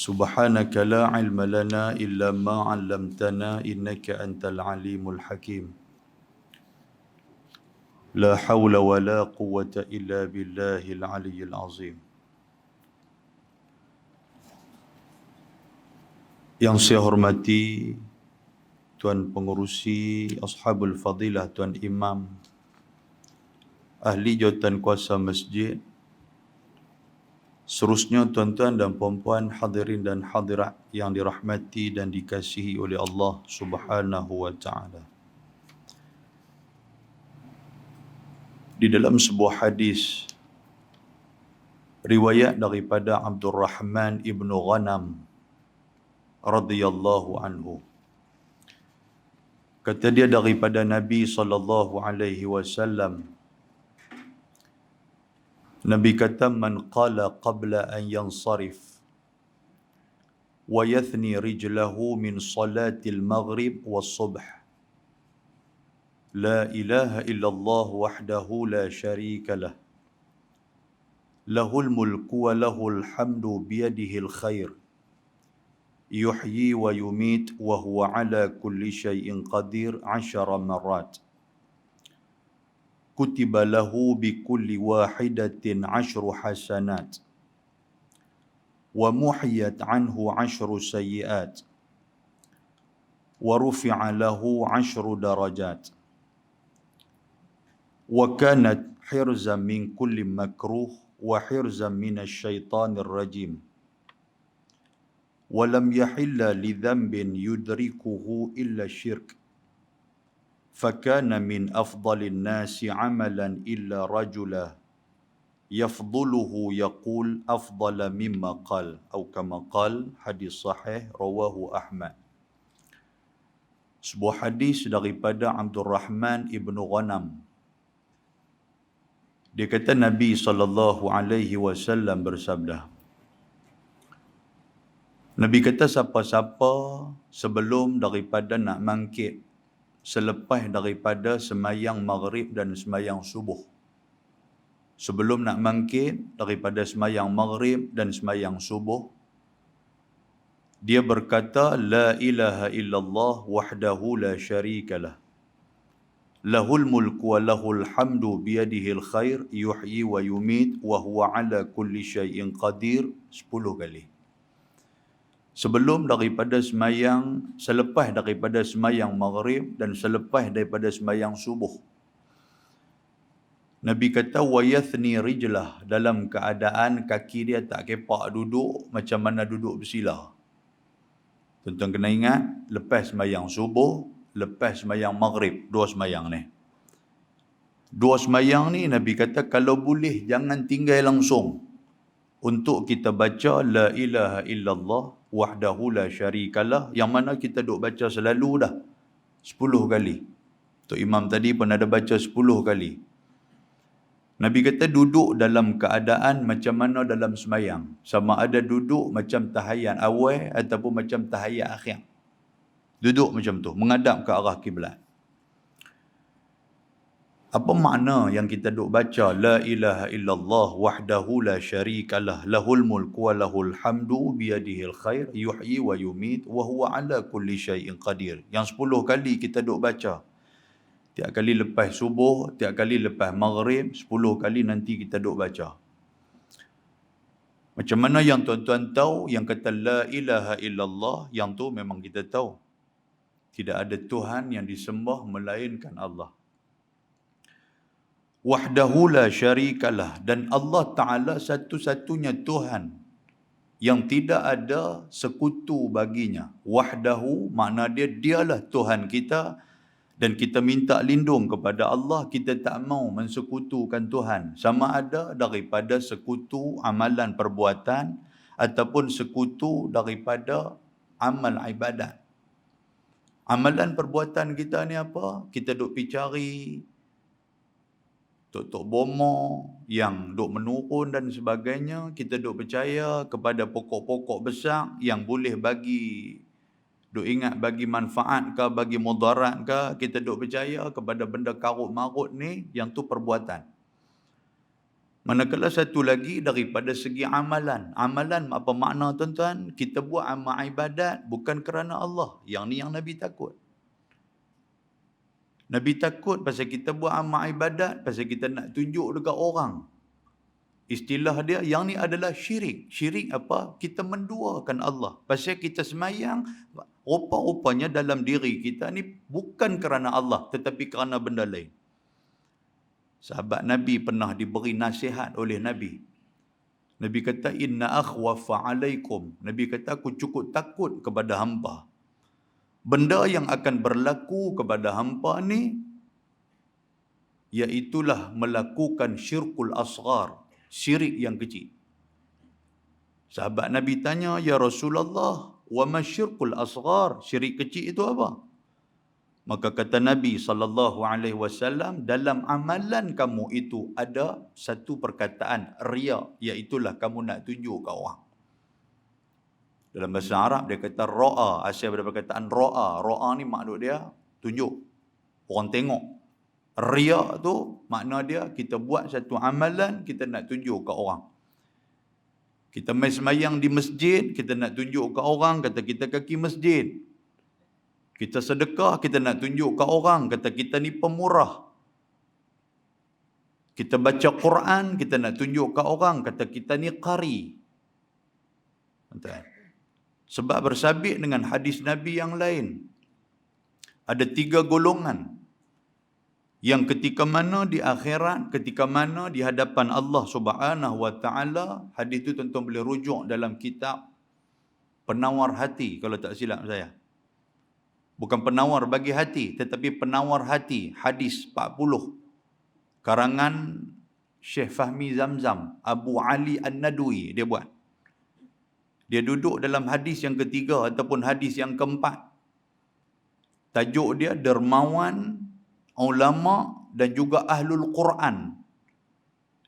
سبحانك لا علم لنا إلا ما علمتنا إنك أنت العليم الحكيم لا حول ولا قوة إلا بالله العلي العظيم. Yang saya hormati Tuan Pengerusi, Ashabul Fadilah, Tuan Imam, Ahli Jawatan Kuasa Masjid, seterusnya tuan-tuan dan puan-puan, hadirin dan hadirat yang dirahmati dan dikasihi oleh Allah Subhanahu wa taala. Di dalam sebuah hadis riwayat daripada Abdul Rahman ibnu Ghanam radhiyallahu anhu, kata dia daripada Nabi sallallahu alaihi wasallam, Nabi kata, man qala qabla an yansarif wa yathni rijlahu min salatil maghrib was subh la ilaha illallah wahdahu la syarika lah lahul mulku wa lahul hamdu biyadihil khair yuhyi wa yumit wa huwa ala kulli syai'in qadir 10 marat kutiba lahu bi kulli wahidatin 10 hasanat wa muhiyat anhu 10 sayyiat wa rufi'a lahu 10 darajat wa kanat hirzan min kulli makruh wa hirzan minasy syaithanir rajim walam yahilla li dhanbin yudrikuhu illa syirk fakana min afdalin nasi amalan illa rajula yafduluhu yaqul afdala mimma qal atau kama qal. Hadis sahih rawahu Ahmad. Sebuah hadis daripada Abdul Rahman ibnu Ghanam. Dia kata Nabi sallallahu alaihi wasallam bersabda, Nabi kata siapa-siapa sebelum daripada nak bangkit, selepas daripada semayang maghrib dan semayang subuh. Sebelum nak bangkit daripada semayang maghrib dan semayang subuh, dia berkata, La ilaha illallah wahdahu la syarikalah. Lahul mulku wa lahul hamdu biyadihil khair yuhyi wa yumit wa huwa ala kulli syai'in qadir 10 kali. Sebelum daripada semayang, selepas daripada semayang maghrib dan selepas daripada semayang subuh. Nabi kata, wa yathni rijlah, dalam keadaan kaki dia tak kepak duduk macam mana duduk bersila. Tuan-tuan kena ingat, lepas semayang subuh, lepas semayang maghrib, 2 semayang ni. 2 semayang ni Nabi kata kalau boleh jangan tinggal langsung untuk kita baca la ilaha illallah wahdahu la syarikalah, yang mana kita duk baca selalu dah 10 kali. Tok Imam tadi pun ada baca 10 kali. Nabi kata duduk dalam keadaan macam mana dalam semayang, sama ada duduk macam tahiyat awal ataupun macam tahiyat akhir. Duduk macam tu, menghadap ke arah kiblat. Apa makna yang kita duk baca la ilaha illallah wahdahu la syarikalah lahul mulku wa lahul hamdu biyadihil khair yuhyi wa yumit wa huwa ala kulli syai'in qadir. Yang 10 kali kita duk baca. Tiap kali lepas subuh, tiap kali lepas maghrib, 10 kali nanti kita duk baca. Macam mana yang tuan-tuan tahu yang kata la ilaha illallah, yang tu memang kita tahu. Tidak ada Tuhan yang disembah melainkan Allah. Wahdahu la syarikalah, dan Allah Ta'ala satu-satunya Tuhan yang tidak ada sekutu baginya. Wahdahu makna dialah Tuhan kita, dan kita minta lindung kepada Allah, kita tak mau mensekutukan Tuhan. Sama ada daripada sekutu amalan perbuatan ataupun sekutu daripada amal ibadat. Amalan perbuatan kita ni apa? Kita duk pergi cari tok-tok bomo yang duk menurun dan sebagainya. Kita duk percaya kepada pokok-pokok besar yang boleh bagi, duk ingat bagi manfaat ke, bagi mudarat ke. Kita duk percaya kepada benda karut-marut ni, yang tu perbuatan. Manakala satu lagi daripada segi amalan. Amalan apa makna tuan-tuan? Kita buat amal ibadat bukan kerana Allah. Yang ni yang Nabi takut. Nabi takut pasal kita buat amal ibadat, pasal kita nak tunjuk dekat orang. Istilah dia, yang ni adalah syirik. Syirik apa? Kita menduakan Allah. Pasal kita semayang, rupa-rupanya dalam diri kita ni bukan kerana Allah, tetapi kerana benda lain. Sahabat Nabi pernah diberi nasihat oleh Nabi. Nabi kata, inna akhwafa alaikum. Nabi kata, aku cukup takut kepada hamba. Benda yang akan berlaku kepada hamba ni, iaitulah melakukan syirkul asghar, syirik yang kecil. Sahabat Nabi tanya, ya Rasulullah, wa ma syirkul asghar? Syirik kecil itu apa? Maka kata Nabi SAW, dalam amalan kamu itu ada satu perkataan riya, iaitulah kamu nak tunjuk ke orang. Dalam bahasa Arab dia kata ra'a, asal daripada perkataan ra'a. Ra'a ni maksud dia tunjuk, orang tengok. Riya tu makna dia kita buat satu amalan, kita nak tunjuk ke orang. Kita main semayang di masjid, kita nak tunjuk ke orang, kata kita kaki masjid. Kita sedekah, kita nak tunjuk ke orang, kata kita ni pemurah. Kita baca Quran, kita nak tunjuk ke orang, kata kita ni qari. Sebab bersabit dengan hadis Nabi yang lain. Ada 3 golongan. Yang ketika mana di akhirat, ketika mana di hadapan Allah Subhanahu Wa Taala, hadis itu tuan-tuan boleh rujuk dalam kitab Penawar Hati, kalau tak silap saya. Bukan penawar bagi hati, tetapi penawar hati, hadis 40. Karangan Syekh Fahmi Zamzam, Abu Ali An-Nadwi, dia buat. Dia duduk dalam hadis yang ketiga ataupun hadis yang keempat. Tajuk dia dermawan, ulama dan juga ahlul Quran.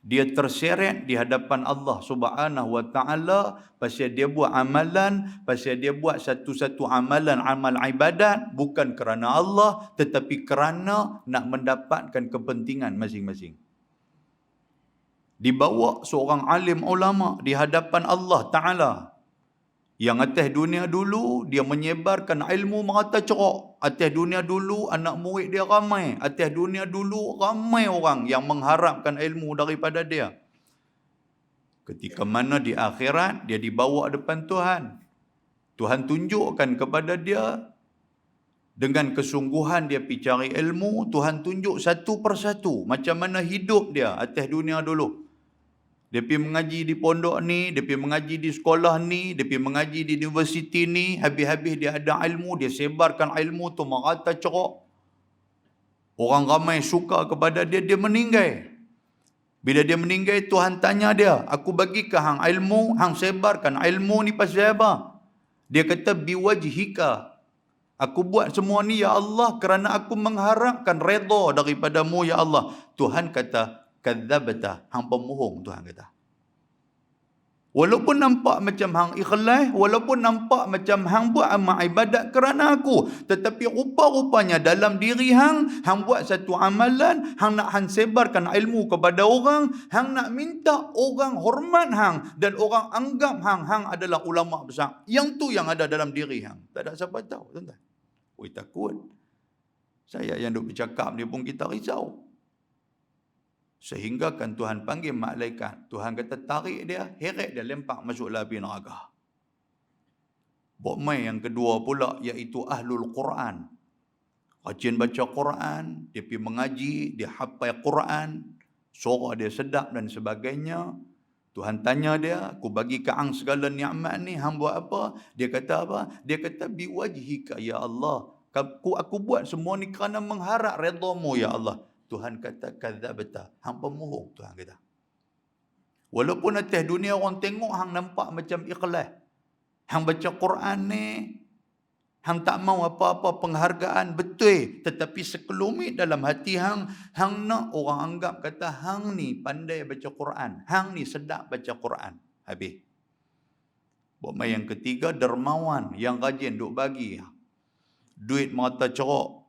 Dia terseret di hadapan Allah Subhanahu Wa Taala pasal dia buat amalan, pasal dia buat satu-satu amalan, amal ibadat bukan kerana Allah tetapi kerana nak mendapatkan kepentingan masing-masing. Dibawa seorang alim ulama di hadapan Allah Taala. Yang atas dunia dulu, dia menyebarkan ilmu merata cerak. Atas dunia dulu, anak murid dia ramai. Atas dunia dulu, ramai orang yang mengharapkan ilmu daripada dia. Ketika mana di akhirat, dia dibawa depan Tuhan. Tuhan tunjukkan kepada dia, dengan kesungguhan dia pergi cari ilmu, Tuhan tunjuk satu persatu. Macam mana hidup dia atas dunia dulu. Dia pergi mengaji di pondok ni, dia pergi mengaji di sekolah ni, dia pergi mengaji di universiti ni, habis-habis dia ada ilmu, dia sebarkan ilmu tu merata cerak. Orang ramai suka kepada dia, dia meninggal. Bila dia meninggal, Tuhan tanya dia, aku bagi ke hang ilmu, hang sebarkan ilmu ni pasal apa? Dia kata, biwajhika. Aku buat semua ni ya Allah kerana aku mengharapkan redha daripadamu ya Allah. Tuhan kata, kadzabta, hang pemohong, Tuhan kata. Walaupun nampak macam hang ikhlas, walaupun nampak macam hang buat amal ibadat kerana aku, tetapi rupa-rupanya dalam diri hang buat satu amalan, hang nak hang sebarkan ilmu kepada orang, hang nak minta orang hormat hang dan orang anggap hang adalah ulama besar. Yang tu yang ada dalam diri hang. Tak ada siapa tahu, tuan-tuan. Oi, takut. Saya yang duk bercakap ni pun kita risau. Sehingga kan Tuhan panggil malaikat. Tuhan kata tarik dia, heret dia, lempak masuk api neraka. Bokmai yang kedua pula iaitu ahlul Quran. Rajin baca Quran, dia pergi mengaji, dia hafal Quran, suara dia sedap dan sebagainya. Tuhan tanya dia, aku bagi ke hang segala nikmat ni, hang buat apa? Dia kata apa? Dia kata biwajhika ya Allah. Aku buat semua ni kerana mengharap redha-Mu ya Allah. Tuhan kata kadzabta, hang pemohong, Tuhan kata. Walaupun atas dunia orang tengok hang nampak macam ikhlas. Hang baca Quran ni, hang tak mau apa-apa penghargaan, betul. Tetapi sekelumit dalam hati hang nak orang anggap kata hang ni pandai baca Quran. Hang ni sedap baca Quran. Habis. Bokmai yang ketiga, dermawan yang rajin duk bagi. Duit merata cerak.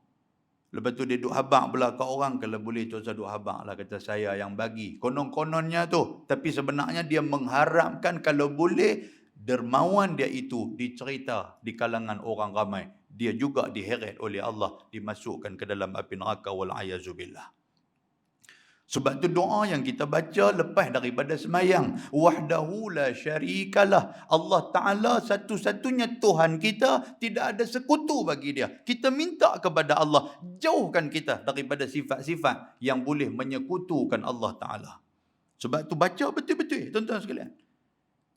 Lepas tu dia duk habaq pula kat orang, kalau boleh tu saya duk habaq lah, kata saya yang bagi. Konon-kononnya tu. Tapi sebenarnya dia mengharapkan kalau boleh dermawan dia itu dicerita di kalangan orang ramai. Dia juga diheret oleh Allah, dimasukkan ke dalam api neraka wal-ayazubillah. Sebab tu doa yang kita baca lepas daripada semayang. Wahdahu la syarikalah. Allah Ta'ala satu-satunya Tuhan kita. Tidak ada sekutu bagi dia. Kita minta kepada Allah. Jauhkan kita daripada sifat-sifat yang boleh menyekutukan Allah Ta'ala. Sebab tu baca betul-betul tuan-tuan sekalian.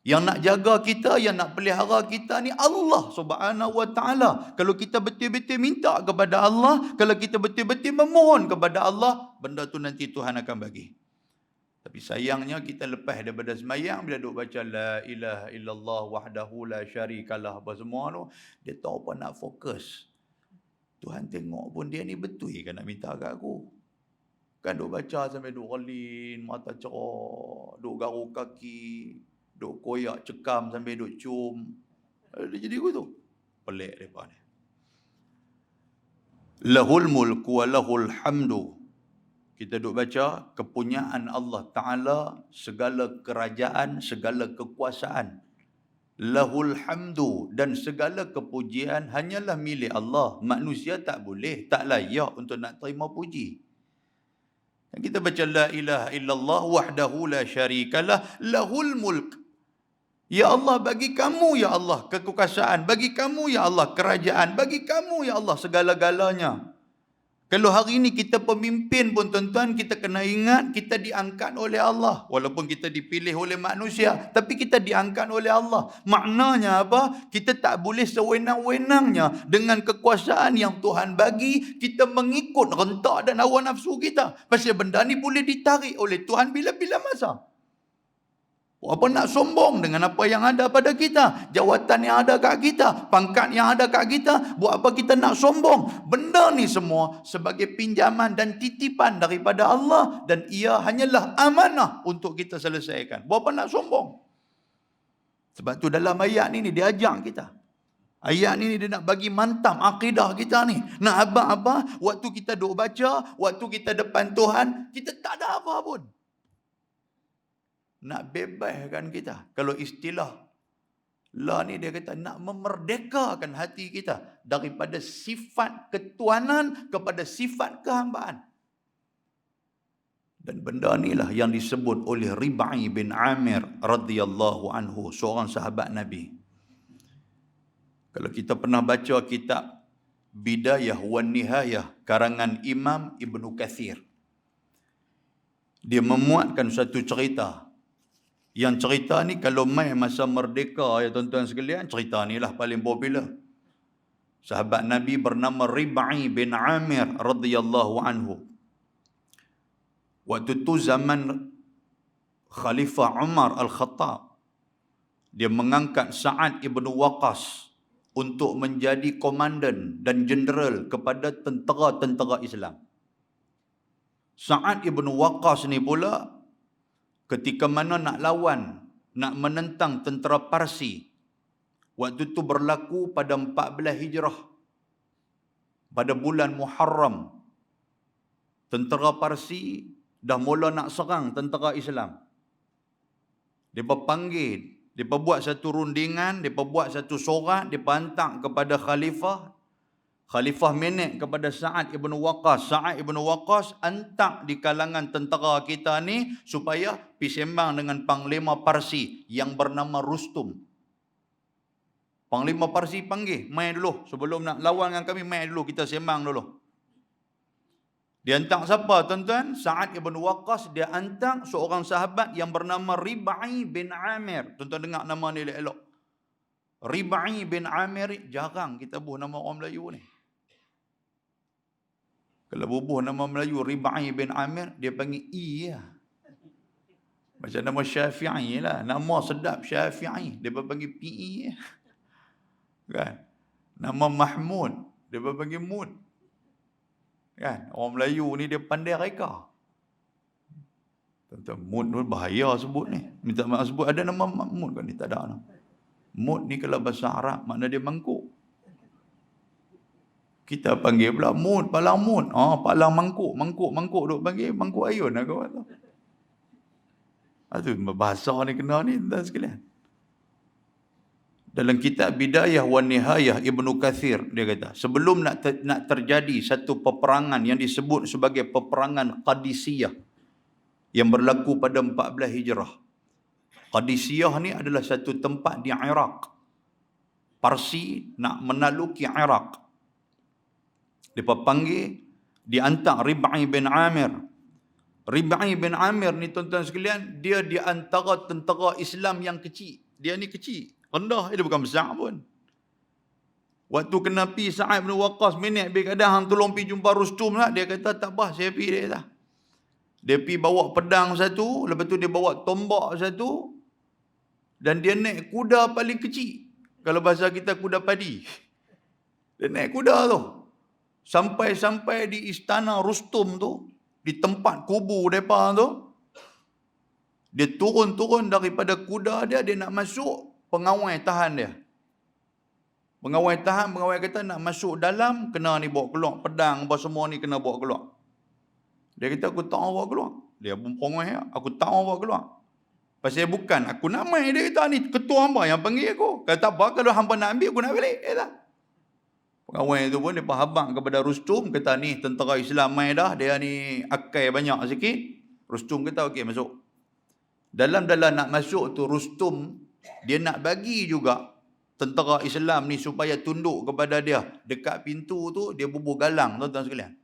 Yang nak jaga kita, yang nak pelihara kita ni Allah Subhanahu Wa Ta'ala. Kalau kita betul-betul minta kepada Allah, kalau kita betul-betul memohon kepada Allah, benda tu nanti Tuhan akan bagi. Tapi sayangnya kita lepas daripada semayang, bila duk baca la ilaha illallah wahdahu la syarikalah apa semua tu, dia tahu apa nak fokus. Tuhan tengok pun dia ni betul kan nak minta kat aku. Kan duk baca sampai duk relin, mata cerah, duk garuk kaki, duk koyak cekam sambil duk cium. Dia jadi gitu. Pelik mereka ni. Lahul mulku wa lahul hamdu. Kita duk baca kepunyaan Allah Ta'ala, segala kerajaan, segala kekuasaan. Lahul hamdu, dan segala kepujian hanyalah milik Allah. Manusia tak boleh, tak layak untuk nak terima puji. Dan kita baca la ilaha illallah wahdahu la syarikalah lahul mulk. Ya Allah, bagi kamu ya Allah kekuasaan, bagi kamu ya Allah kerajaan, bagi kamu ya Allah segala-galanya. Kalau hari ini kita pemimpin pun tuan-tuan, kita kena ingat kita diangkat oleh Allah. Walaupun kita dipilih oleh manusia, tapi kita diangkat oleh Allah. Maknanya apa? Kita tak boleh sewenang-wenangnya dengan kekuasaan yang Tuhan bagi, kita mengikut rentak dan hawa nafsu kita. Pasal benda ni boleh ditarik oleh Tuhan bila-bila masa. Apa nak sombong dengan apa yang ada pada kita, jawatan yang ada kat kita, pangkat yang ada kat kita, buat apa kita nak sombong? Benda ni semua sebagai pinjaman dan titipan daripada Allah, dan ia hanyalah amanah untuk kita selesaikan. Buat apa nak sombong? Sebab tu dalam ayat ni dia ajak kita. Ayat ni dia nak bagi mantam akidah kita ni. Nak apa-apa, waktu kita duk baca, waktu kita depan Tuhan, kita tak ada apa pun. Nak bebaskan kita. Kalau istilah la ni dia kata nak memerdekakan hati kita daripada sifat ketuanan kepada sifat kehambaan. Dan benda inilah yang disebut oleh Rib'i bin Amir radhiyallahu anhu, seorang sahabat Nabi. Kalau kita pernah baca kitab Bidayah wan Nihayah karangan Imam Ibnu Kathir, dia memuatkan satu cerita. Yang cerita ni kalau mai masa merdeka ya tuan-tuan sekalian, cerita ni lah paling popular. Sahabat Nabi bernama Rib'i bin Amir radhiyallahu anhu. Waktu tu zaman Khalifah Umar Al-Khattab, dia mengangkat Sa'ad ibn Waqqas untuk menjadi komandan dan jeneral kepada tentera-tentera Islam. Sa'ad ibn Waqqas ni pula ketika mana nak lawan, nak menentang tentera Parsi, waktu tu berlaku pada 14 Hijrah, pada bulan Muharram. Tentera Parsi dah mula nak serang tentera Islam. Mereka panggil, mereka buat satu rundingan, mereka buat satu surat, mereka hantar kepada Khalifah. Khalifah menek kepada Sa'ad ibn Waqqas. Sa'ad ibn Waqqas hantar di kalangan tentera kita ni supaya pergi sembang dengan Panglima Parsi yang bernama Rustum. Panglima Parsi panggil, mai dulu. Sebelum nak lawan dengan kami, mai dulu, kita sembang dulu. Dia hantar siapa tuan-tuan? Sa'ad ibn Waqqas, dia hantar seorang sahabat yang bernama Rib'i bin Amir. Tuan-tuan dengar nama ni elok-elok. Rib'i bin Amir, jarang kita buh nama orang Melayu ni. Kalau bubuh nama Melayu Rib'i bin Amir, dia panggil I lah. Macam nama Syafi'i lah. Nama sedap Syafi'i. Dia panggil PI lah. Kan? Nama Mahmud, dia panggil Mud. Kan? Orang Melayu ni dia pandai reka. Tuan-tuan, Mud tu bahaya sebut ni. Minta maaf sebut, ada nama Mud kan ni? Tak ada nama. Mud ni kalau bahasa Arab, makna dia mangkuk. Kita panggil pula mut, palang mut. Palang mangkuk duk panggil mangkuk ayun lah kawan tu. Itu bahasa ni kena ni tuan sekalian. Dalam kitab Bidayah wa Nihayah Ibnu Kathir dia kata, sebelum nak terjadi satu peperangan yang disebut sebagai peperangan Qadisiyah yang berlaku pada 14 Hijrah. Qadisiyah ni adalah satu tempat di Iraq. Parsi nak menaluki Iraq. Dia panggil, diantar Rib'i bin Amir. Rib'i bin Amir ni tuan-tuan sekalian, dia di antara tentera Islam yang kecil. Dia ni kecil, rendah, dia bukan besar pun. Waktu kena pi Sa'ad bin Waqqas minit bi kadang hang tolong pi jumpa Rustum lah, dia kata tak apa, saya pi dia kata. Dia pi bawa pedang satu, lepas tu dia bawa tombak satu, dan dia naik kuda paling kecil. Kalau bahasa kita kuda padi. Dia naik kuda tu. Sampai di istana Rustum tu, di tempat kubu mereka tu, dia turun daripada kuda dia nak masuk, pengawal tahan dia. Pengawal kata nak masuk dalam, kena ni bawa keluar, pedang apa semua ni kena bawa keluar. Dia kata aku tak mau bawa keluar. Dia pun pengawal, aku tak mau bawa keluar. Pasal bukan aku nak main, dia kata ni ketua hamba yang panggil aku. Kata apa, kalau hamba nak ambil, aku nak balik. Dia kata. Pengawal itu pun dia habang kepada Rustum, kata ni tentera Islam main dah, dia ni akai banyak sikit. Rustum kata okey masuk. Dalam nak masuk tu Rustum, dia nak bagi juga tentera Islam ni supaya tunduk kepada dia. Dekat pintu tu dia bubuh galang tuan-tuan sekalian.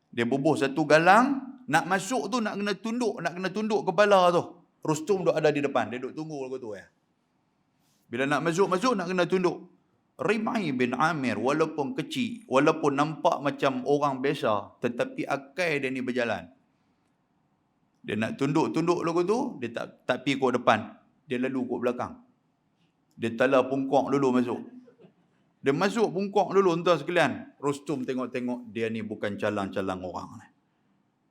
Dia bubuh satu galang, nak masuk tu nak kena tunduk kepala tu. Rustum duk ada di depan, dia duk tunggu lagu tu ya. Bila nak masuk nak kena tunduk. Rib'i bin Amir walaupun kecil, walaupun nampak macam orang biasa, tetapi akai dia ni berjalan. Dia nak tunduk lagu tu, dia tak pergi ke depan. Dia lalu ke belakang. Dia tala pungkok dulu masuk. Dia masuk pungkok dulu tuan sekalian. Rustum tengok-tengok, dia ni bukan calang-calang orang.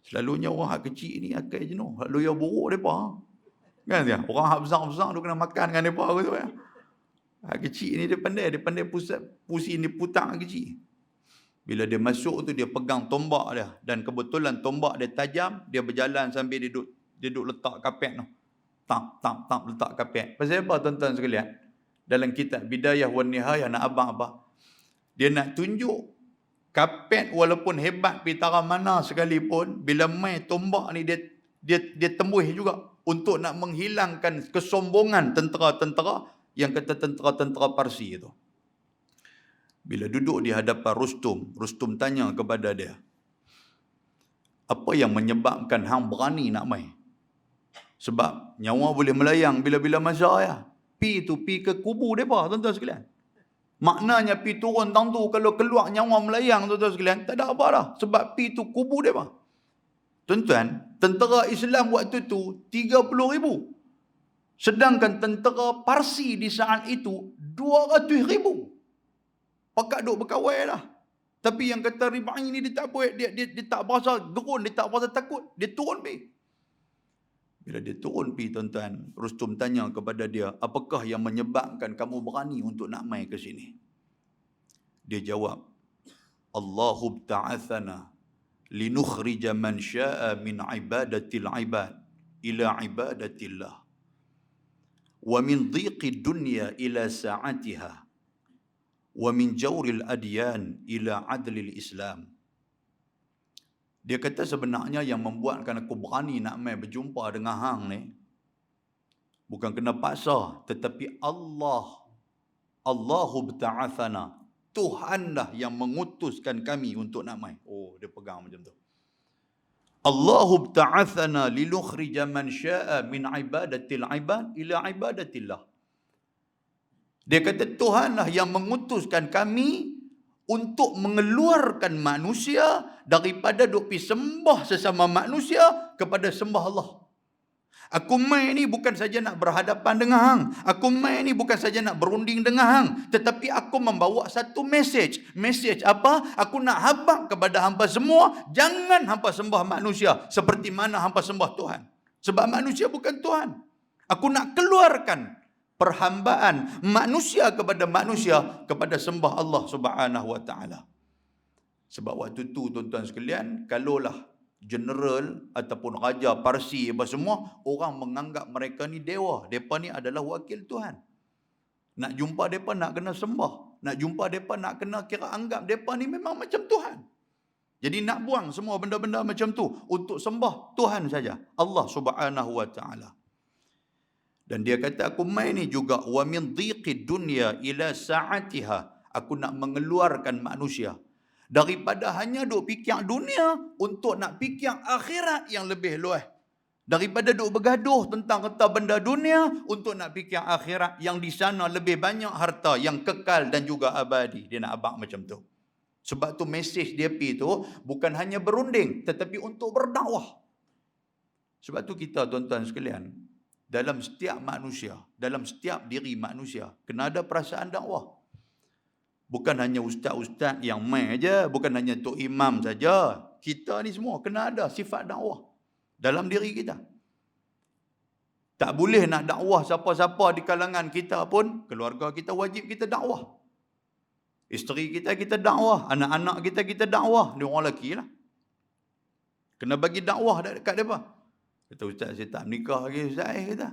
Selalunya orang hak kecil ni akai jenuh. Lalu yang buruk depa. Kan dia? Orang hak besar-besar tu kena makan dengan depa gitu ya. Hak kecil ni dia pandai pusing, dia putar kecil. Bila dia masuk tu dia pegang tombak dia, dan kebetulan tombak dia tajam, dia berjalan sambil dia duduk letak kapet tu. Tak letak kapet. Pasal apa tuan-tuan sekalian? Dalam kitab Bidayah wa Nihayah nak abang apa? Dia nak tunjuk kapet walaupun hebat pitara mana sekalipun, bila main tombak ni dia tembus juga untuk nak menghilangkan kesombongan tentera-tentera yang kata tentera-tentera Parsi itu. Bila duduk di hadapan Rustum tanya kepada dia, apa yang menyebabkan hang berani nak main? Sebab nyawa boleh melayang bila-bila masa ya. Pi ke kubu depa tuan-tuan sekalian. Maknanya pi turun tang tu, kalau keluar nyawa melayang tuan-tuan sekalian, tak ada apa dah. Sebab pi tu kubu depa. Tuan-tuan, tentera Islam waktu tu 30,000. Sedangkan tentera Parsi di saat itu 200,000. Pakat duk berkawal lah. Tapi yang kata Rib'i ni dia tak boleh, dia tak berasa gerun, dia tak berasa takut, dia turun pi. Bila dia turun pi tuan-tuan, Rustum tanya kepada dia, apakah yang menyebabkan kamu berani untuk nak mai ke sini? Dia jawab, Allahu ta'athana linukhrija man sya'a min ibadatil ibad ila ibadatillah. Wa min dhiqi dunya ila sa'atiha wa min jawril adyan ila adlil Islam. Dia kata sebenarnya yang membuatkan aku berani nak mai berjumpa dengan hang ni bukan kena paksa, tetapi Allahu ta'athana, Tuhanlah yang mengutuskan kami untuk nak mai. Oh, dia pegang macam tu. Allahu ta'athana linukhrija man sya'a min ibadatil ibad ila ibadatillah. Dia kata Tuhanlah yang mengutuskan kami untuk mengeluarkan manusia daripada duk pi sembah sesama manusia kepada sembah Allah. Aku mai ni bukan saja nak berhadapan dengan hang. Aku mai ni bukan saja nak berunding dengan hang, tetapi aku membawa satu message. Message apa? Aku nak habaq kepada hangpa semua, jangan hangpa sembah manusia seperti mana hangpa sembah Tuhan. Sebab manusia bukan Tuhan. Aku nak keluarkan perhambaan manusia kepada sembah Allah Subhanahu wa taala. Sebab waktu tu tuan-tuan sekalian, kalaulah general ataupun raja Parsi apa semua, orang menganggap mereka ni dewa. Mereka ni adalah wakil Tuhan. Nak jumpa mereka nak kena sembah. Nak jumpa mereka nak kena kira anggap mereka ni memang macam Tuhan. Jadi nak buang semua benda-benda macam tu untuk sembah Tuhan saja, Allah Subhanahu wa taala. Dan dia kata, aku mai ni juga wa min dhiqid dunya ila sa'atiha. Aku nak mengeluarkan manusia daripada hanya duk fikir dunia untuk nak fikir akhirat yang lebih luas. Daripada duk bergaduh tentang harta benda dunia untuk nak fikir akhirat yang di sana lebih banyak harta yang kekal dan juga abadi. Dia nak abang macam tu. Sebab tu mesej dia pi tu bukan hanya berunding tetapi untuk berdakwah. Sebab tu kita tuan-tuan sekalian, dalam setiap manusia, dalam setiap diri manusia kena ada perasaan dakwah. Bukan hanya ustaz-ustaz yang main aja, bukan hanya tok imam saja. Kita ni semua kena ada sifat dakwah dalam diri kita. Tak boleh nak dakwah siapa-siapa di kalangan kita pun, keluarga kita wajib kita dakwah. Isteri kita dakwah, anak-anak kita dakwah, dia orang lelaki lah. Kena bagi dakwah dekat mereka. Kata ustaz, saya tak menikah lagi ustaz, kata.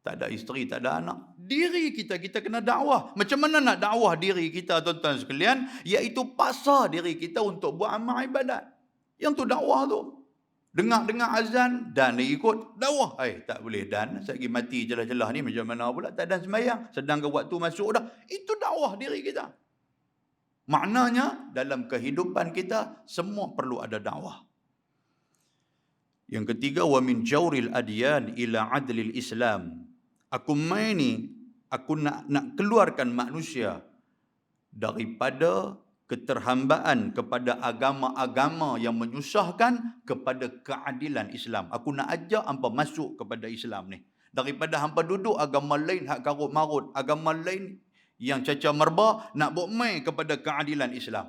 Tak ada isteri, tak ada anak. Diri kita kena dakwah. Macam mana nak dakwah diri kita tuan-tuan sekalian? Iaitu paksa diri kita untuk buat amal ibadat. Yang tu dakwah tu. Dengar-dengar azan dan ikut dakwah. Tak boleh dan. Saya pergi mati celah-celah ni macam mana pula. Tak dan sembahyang. Sedangkan waktu masuk dah. Itu dakwah diri kita. Maknanya dalam kehidupan kita semua perlu ada dakwah. Yang ketiga, wa min jawril adyan ila adlil Islam. Aku main ni, aku nak keluarkan manusia daripada keterhambaan kepada agama-agama yang menyusahkan kepada keadilan Islam. Aku nak ajak hampa masuk kepada Islam ni. Daripada hampa duduk agama lain hak karut marut, agama lain yang caca merba, nak bawa mai kepada keadilan Islam.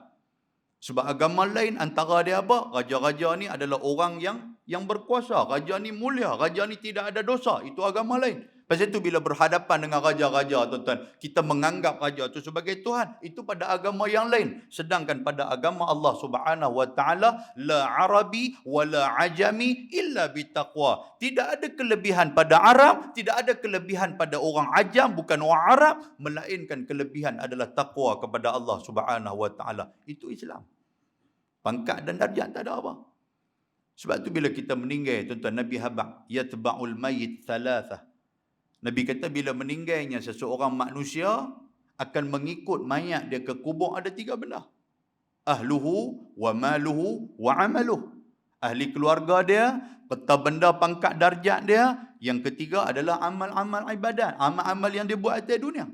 Sebab agama lain antara dia apa? Raja-raja ni adalah orang yang berkuasa. Raja ni mulia, raja ni tidak ada dosa. Itu agama lain. Pasal itu bila berhadapan dengan raja-raja, tuan-tuan, kita menganggap raja itu sebagai Tuhan. Itu pada agama yang lain. Sedangkan pada agama Allah Subhanahu wa taala, la arabi wa la ajami illa bitaqwa. Tidak ada kelebihan pada Arab, tidak ada kelebihan pada orang ajam, bukan orang Arab, melainkan kelebihan adalah taqwa kepada Allah Subhanahu wa taala. Itu Islam. Pangkat dan darjat tak ada apa. Sebab tu bila kita meninggal, tuan-tuan, Nabi habaq yatba'ul mayyit thalatha. Nabi kata bila meninggalnya seseorang manusia akan mengikut mayat dia ke kubur ada 3 benda. Ahluhu wa maluhu wa amaluh. Ahli keluarga dia, peta benda pangkat darjat dia. Yang ketiga adalah amal-amal ibadat, amal-amal yang dia buat atas dunia.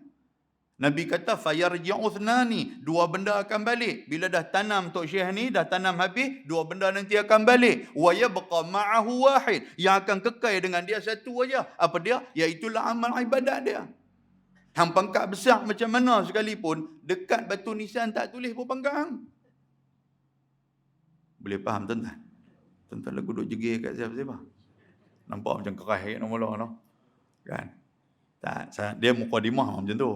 Nabi kata fayarji'u thnani, 2 benda akan balik. Bila dah tanam Tok Syekh ni, dah tanam habis, 2 benda nanti akan balik. Wa yabqa ma'ahu wahid, yang akan kekal dengan dia satu aja. Apa dia? Iaitulah amal ibadat dia. Hang pangkat besar macam mana sekalipun, dekat batu nisan tak tulis pun pangkat hang. Boleh faham tuan-tuan? Tuan-tuan lagu duk jegir kat siapa-siapa. Nampak macam keras kat nama Allah, kan? Tak, dia mukadimah macam tu.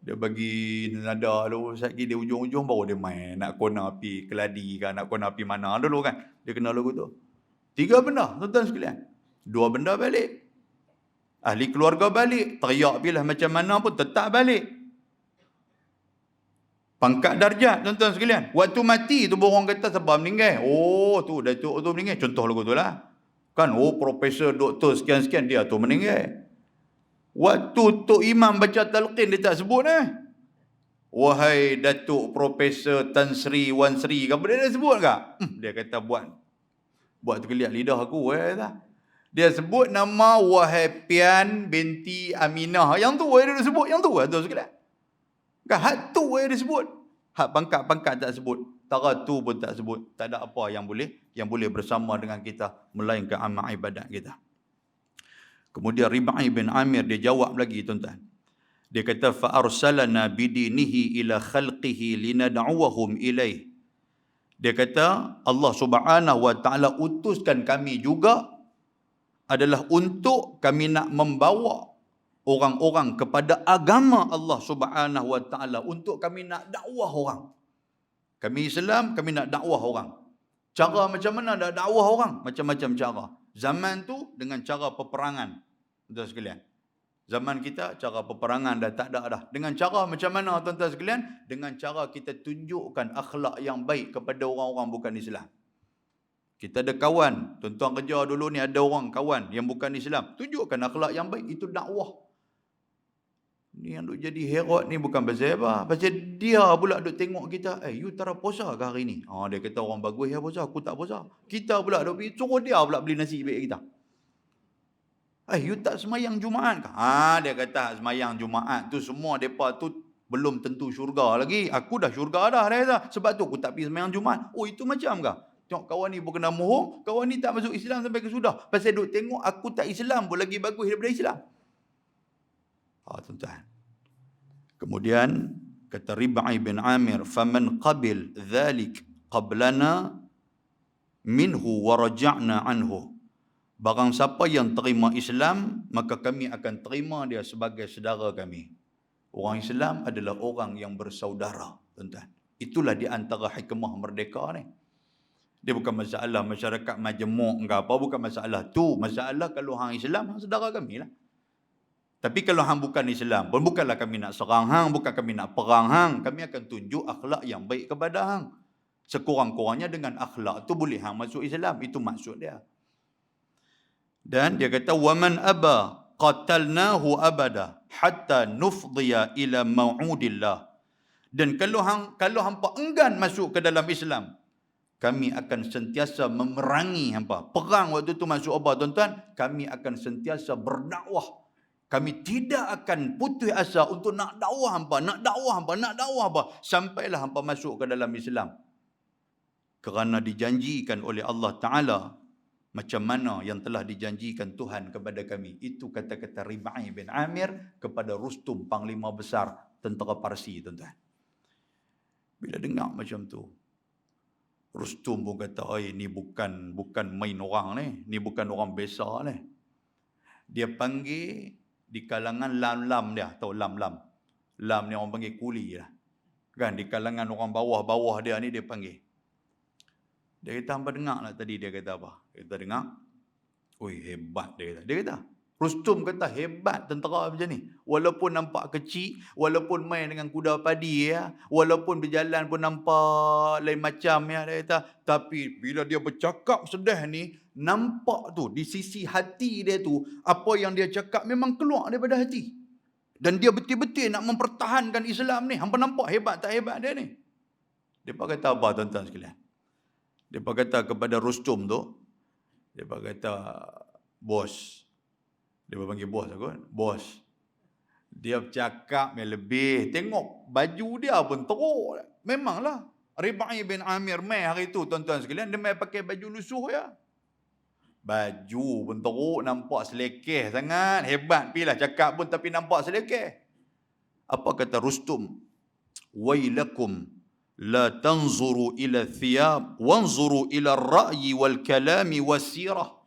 Dia bagi nada dulu, sekali dia ujung-ujung baru dia main. Nak kona api keladi kan, nak kona api mana dulu kan. Dia kena lagu tu. 3 benda, tuan-tuan sekalian. 2 benda balik. Ahli keluarga balik. Teriak bilah macam mana pun tetap balik. Pangkat darjat, tuan-tuan sekalian. Waktu mati tu orang kata sebab meninggal. Oh tu, Datuk tu meninggal. Contoh lagu tu lah. Kan, profesor, doktor sekian-sekian dia tu meninggal. Waktu Tok Imam baca talqin dia tak sebut wahai Datuk Profesor Tan Sri Wan Sri, apa dia sebut ke? Dia kata buat tergeliat lidah aku Dia sebut nama wahai Pian binti Aminah. Yang tu dia sebut, yang tu sekalian. Kan hak tu dia sebut. Hak pangkat-pangkat tak sebut. Tara tu pun tak sebut. Tak ada apa yang boleh bersama dengan kita melainkan amal ibadat kita. Kemudian Rib'i bin Amir dia jawab lagi, tuan-tuan. Dia kata fa arsalana bidinihi ila khalqihi linad'uhum ilaih. Dia kata Allah Subhanahu wa taala utuskan kami juga adalah untuk kami nak membawa orang-orang kepada agama Allah Subhanahu wa taala, untuk kami nak dakwah orang. Kami Islam, kami nak dakwah orang. Cara macam mana nak dakwah orang? Macam-macam cara. Zaman tu dengan cara peperangan. Tuan sekalian. Zaman kita cara peperangan dah tak ada dah. Dengan cara macam mana tuan-tuan sekalian? Dengan cara kita tunjukkan akhlak yang baik kepada orang-orang bukan Islam. Kita ada kawan, tuan-tuan kerja dulu ni ada orang kawan yang bukan Islam. Tunjukkan akhlak yang baik, itu dakwah. Ni yang duk jadi herot ni bukan pasal apa. Pasal dia pula duk tengok kita. You tak ada puasa ke hari ni? Dia kata orang bagus ya puasa, aku tak puasa. Kita pula duk pergi, suruh dia pula beli nasi baik kita. You tak semayang Jumaat ke? Dia kata semayang Jumaat tu semua mereka tu belum tentu syurga lagi. Aku dah syurga dah, dia kata. Sebab tu aku tak pergi semayang Jumaat. Itu macam ke? Tengok kawan ni berkena mohon, kawan ni tak masuk Islam sampai ke sudah. Pasal duk tengok aku tak Islam pun lagi bagus daripada Islam. Tuan-tuan. Kemudian kata Rib'i bin Amir, "Faman qabil dhalik qablana minhu wa raja'na anhu." Barang siapa yang terima Islam, maka kami akan terima dia sebagai saudara kami. Orang Islam adalah orang yang bersaudara, tuan-tuan. Itulah di antara hikmah merdeka ni. Dia bukan masalah masyarakat majmuk ke apa, bukan masalah tu. Masalah kalau hang Islam, hang saudara kami lah. Tapi kalau hang bukan Islam pun, bukanlah kami nak serang hang, bukan kami nak perang hang. Kami akan tunjuk akhlak yang baik kepada hang. Sekurang-kurangnya dengan akhlak tu boleh hang masuk Islam. Itu maksud dia. Dan dia kata, وَمَنْ أَبَى قَتَلْنَاهُ أَبَدًا حَتَّى نُفْضِيَ إِلَى مَوْعُودِ اللَّهِ. Dan kalau hampa enggan masuk ke dalam Islam, kami akan sentiasa memerangi hampa. Perang waktu tu masuk apa, tuan-tuan? Kami akan sentiasa berdakwah. Kami tidak akan putus asa untuk nak dakwah hampa, nak dakwah hampa, sampailah hampa masuk ke dalam Islam. Kerana dijanjikan oleh Allah Ta'ala macam mana yang telah dijanjikan Tuhan kepada kami. Itu kata-kata Rib'i bin Amir kepada Rustum, panglima besar tentera Parsi, tuan-tuan. Bila dengar macam tu, Rustum pun kata, ni bukan main orang ni bukan orang biasa ni. Dia panggil di kalangan lam-lam dia, tahu lam-lam. Lam ni orang panggil kuli lah. Kan, di kalangan orang bawah-bawah dia ni dia panggil. Dia kata, hampa dengar lah tadi dia kata apa? Kita dengar. Hebat dia kata. Dia kata, Rustum kata hebat tentera macam ni. Walaupun nampak kecil, walaupun main dengan kuda padi ya, walaupun berjalan pun nampak lain macam ya, dia kata, tapi bila dia bercakap sedih ni, nampak tu di sisi hati dia tu, apa yang dia cakap memang keluar daripada hati. Dan dia betul-betul nak mempertahankan Islam ni. Hampa nampak hebat tak hebat dia ni? Depa kata apa, tuan-tuan sekalian? Depa kata kepada Rustum tu, depa kata, bos. Dia panggil bos aku kan. Bos. Dia bercakap yang lebih. Tengok baju dia pun teruk. Memanglah. Rib'i bin Amir mai hari tu, tuan-tuan sekalian. Dia mai pakai baju lusuh ya. Baju pun teruk. Nampak selekeh sangat. Hebat pilah cakap pun tapi nampak selekeh. Apa kata Rustum? Wailakum la tanzuru ila thiyab wanzuru ila ar-ra'yi wal kalami was-sirah.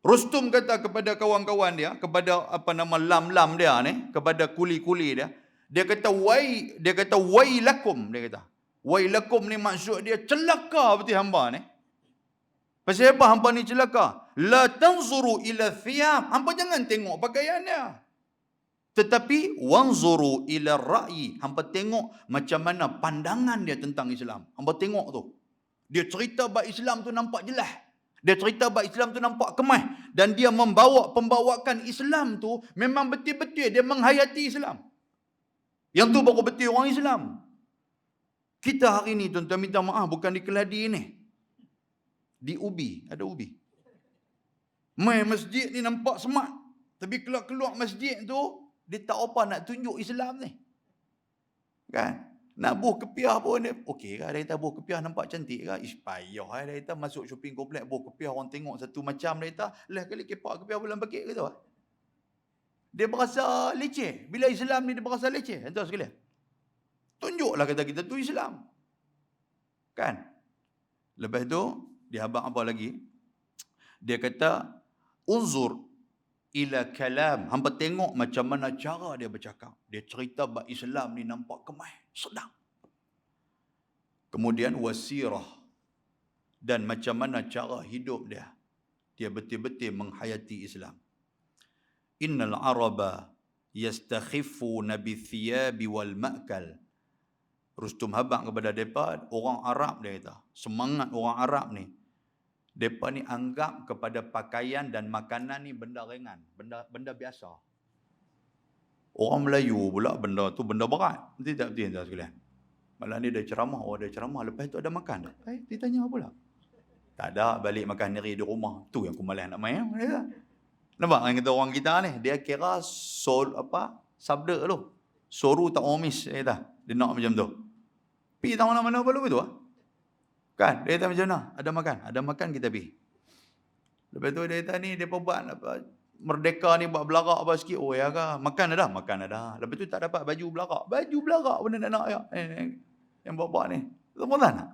Rustum kata kepada kawan-kawan dia, kepada lam-lam dia ni, kepada kuli-kuli dia, dia kata wailakum, dia kata. Wailakum ni maksud dia celaka betul hamba ni. Pasal apa hamba ni celaka? La tanzuru ila thiyab. Hamba jangan tengok pakaian dia. Tetapi wanzuru ila ra'yi. Hamba tengok macam mana pandangan dia tentang Islam. Hamba tengok tu. Dia cerita bab Islam tu nampak jelas. Dia cerita bab Islam tu nampak kemas. Dan dia pembawakan Islam tu memang betul-betul dia menghayati Islam. Yang tu baru betul orang Islam. Kita hari ni tuan-tuan minta maaf bukan di Keladi ni. Di Ubi. Ada Ubi. Mai masjid ni nampak semak. Tapi keluar masjid tu, dia tak apa nak tunjuk Islam ni. Kan? Nak buh kepiah pun dia, okey kan? Dia kata buh kepiah nampak cantik kan? Payah dia kata masuk shopping komplek buh kepiah orang tengok satu macam dia kata, lah kali kepak kepiah bulan pakit ke tu. Dia berasa leceh. Bila Islam ni dia berasa leceh. Tuan sekalian. Tunjuklah kata kita tu Islam. Kan? Lepas tu, dia habaq apa lagi? Dia kata, unzur ila kalam. Hampa tengok macam mana cara dia bercakap. Dia cerita bab Islam ni nampak kemas, sedap. Kemudian wasirah, dan macam mana cara hidup dia. Dia betul-betul menghayati Islam. Innal araba yastakhifuna bithiyabi wal ma'kal. Rustum habaq kepada mereka, orang Arab dia kata, semangat orang Arab ni, mereka ni anggap kepada pakaian dan makanan ni benda ringan, benda biasa. Orang Melayu pula benda tu benda berat. Nanti tak betul tuan sekalian. Malah ni dia ceramah, dia ceramah, lepas tu ada makan. Dia tanya apa pula? Tak ada, balik makan sendiri di rumah. Tu yang aku malas nak main. Nampak yang kata orang kita ni, dia kira sabda tu. Soru tak omis, dia nak macam tu. Pergi tak mana-mana apa begitu ah. Kan? Dia kata macam mana? Ada makan kita pergi. Lepas tu dia kata ni, dia buat apa? Merdeka ni buat belarak apa sikit. Oh ya ke? Makan ada. Lepas tu tak dapat baju belarak. Baju belarak benda nak ya. Yang buat ni. Semua tak nak.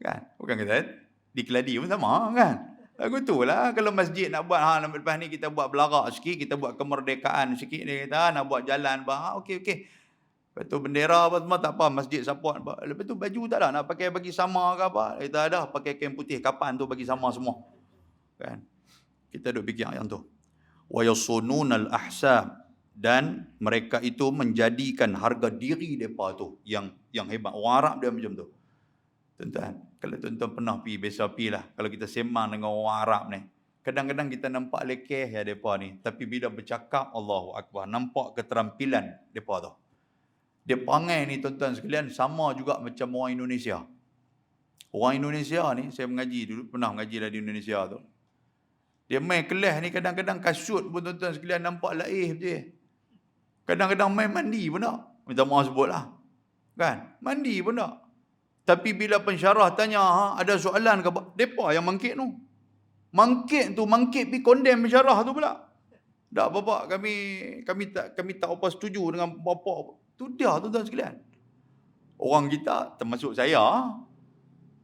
Kan? Bukan kata di Keladi pun sama kan? Lagu tu lah. Kalau masjid nak buat, lepas ni kita buat belarak sikit, kita buat kemerdekaan sikit. Dia kata nak buat jalan. Okey. Lepas tu bendera apa semua tak apa, masjid support. Lepas tu baju tak ada, nak pakai bagi sama ke apa. Kita ada pakai kain putih, kapan tu bagi sama semua. Kan? Kita duk fikir yang tu. Wa yasununal ahsab, dan mereka itu menjadikan harga diri mereka tu yang hebat. Orang Arab dia macam tu. Tuan-tuan, kalau tuan-tuan pernah pergi lah. Kalau kita sembang dengan orang Arab ni, kadang-kadang kita nampak lekeh ya mereka ni. Tapi bila bercakap, Allahu Akbar, nampak keterampilan mereka tu. Dia perangai ni tuan-tuan sekalian sama juga macam orang Indonesia. Orang Indonesia ni, saya mengaji dulu, pernah mengaji lah di Indonesia tu. Dia main kelas ni kadang-kadang kasut pun tuan-tuan sekalian nampak laih betul. Kadang-kadang main mandi pun tak. Minta maaf sebut lah. Kan? Mandi pun tak. Tapi bila pensyarah tanya, ada soalan ke apa? Mereka yang mangkit tu. Mangkit pergi condemn pensyarah tu pula. Tak bapak, kami tak apa setuju dengan bapak. Tu dia tuan-tuan sekalian. Orang kita, termasuk saya,